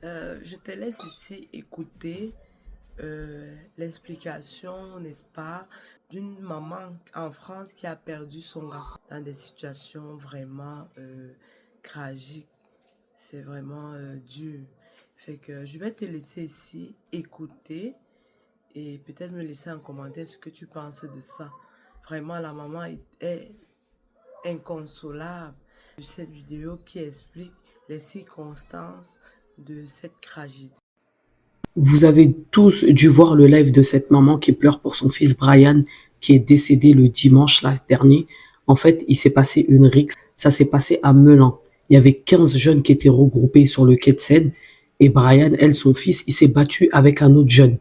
Je te laisse ici écouter l'explication, n'est-ce pas, d'une maman en France qui a perdu son garçon dans des situations vraiment tragiques. C'est vraiment dur. Fait que je vais te laisser ici écouter et peut-être me laisser en commentaire ce que tu penses de ça. Vraiment, la maman est inconsolable de cette vidéo qui explique les circonstances de cette tragédie. Vous avez tous dû voir le live de cette maman qui pleure pour son fils Brian qui est décédé le dimanche là, dernier. En fait, il s'est passé une rixe. Ça s'est passé à Melun. Il y avait 15 jeunes qui étaient regroupés sur le quai de Seine. Et Brian, elle, son fils, il s'est battu avec un autre jeune.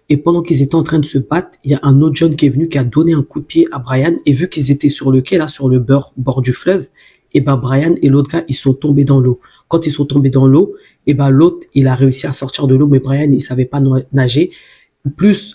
Et pendant qu'ils étaient en train de se battre, il y a un autre jeune qui est venu, qui a donné un coup de pied à Brian. Et vu qu'ils étaient sur le quai, là, sur le bord du fleuve, et ben Brian et l'autre gars, ils sont tombés dans l'eau. Quand ils sont tombés dans l'eau, et ben l'autre, il a réussi à sortir de l'eau, mais Brian, il savait pas nager.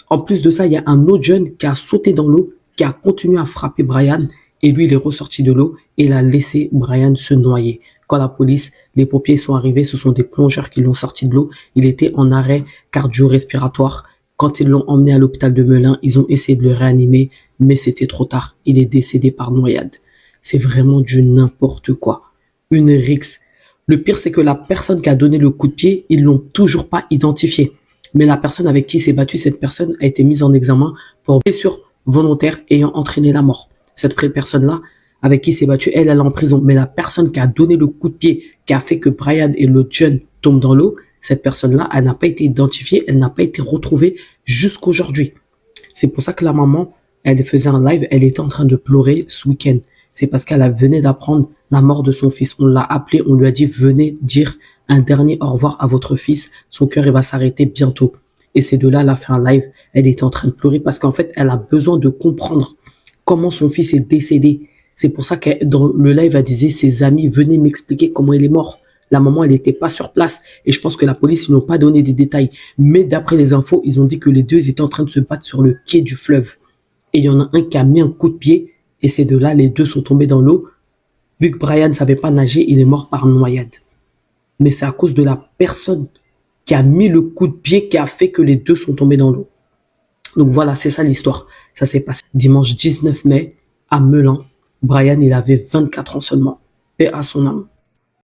En plus de ça, il y a un autre jeune qui a sauté dans l'eau, qui a continué à frapper Brian, et lui, il est ressorti de l'eau, et il a laissé Brian se noyer. Quand la police, les pompiers sont arrivés, ce sont des plongeurs qui l'ont sorti de l'eau. Il était en arrêt cardio-respiratoire. Quand ils l'ont emmené à l'hôpital de Melun, ils ont essayé de le réanimer, mais c'était trop tard. Il est décédé par noyade. C'est vraiment du n'importe quoi. Une rixe. Le pire, c'est que la personne qui a donné le coup de pied, ils l'ont toujours pas identifié. Mais la personne avec qui il s'est battu, cette personne a été mise en examen pour blessure volontaire ayant entraîné la mort. Cette personne-là, avec qui il s'est battu, elle est en prison. Mais la personne qui a donné le coup de pied, qui a fait que Brian et le jeune tombent dans l'eau, cette personne-là, elle n'a pas été identifiée, elle n'a pas été retrouvée jusqu'aujourd'hui. C'est pour ça que la maman, elle faisait un live, elle était en train de pleurer ce week-end. C'est parce qu'elle venait d'apprendre la mort de son fils. On l'a appelé, on lui a dit, venez dire un dernier au revoir à votre fils. Son cœur, il va s'arrêter bientôt. Et c'est de là, elle a fait un live. Elle était en train de pleurer parce qu'en fait, elle a besoin de comprendre comment son fils est décédé. C'est pour ça que dans le live, elle disait, ses amis, venez m'expliquer comment il est mort. La maman, elle n'était pas sur place. Et je pense que la police, ils n'ont pas donné des détails. Mais d'après les infos, ils ont dit que les deux étaient en train de se battre sur le quai du fleuve. Et il y en a un qui a mis un coup de pied. Et c'est de là, les deux sont tombés dans l'eau. Vu que Brian ne savait pas nager, il est mort par noyade. Mais c'est à cause de la personne qui a mis le coup de pied qui a fait que les deux sont tombés dans l'eau. Donc voilà, c'est ça l'histoire. Ça s'est passé dimanche 19 mai à Melun. Brian, il avait 24 ans seulement. Paix à son âme.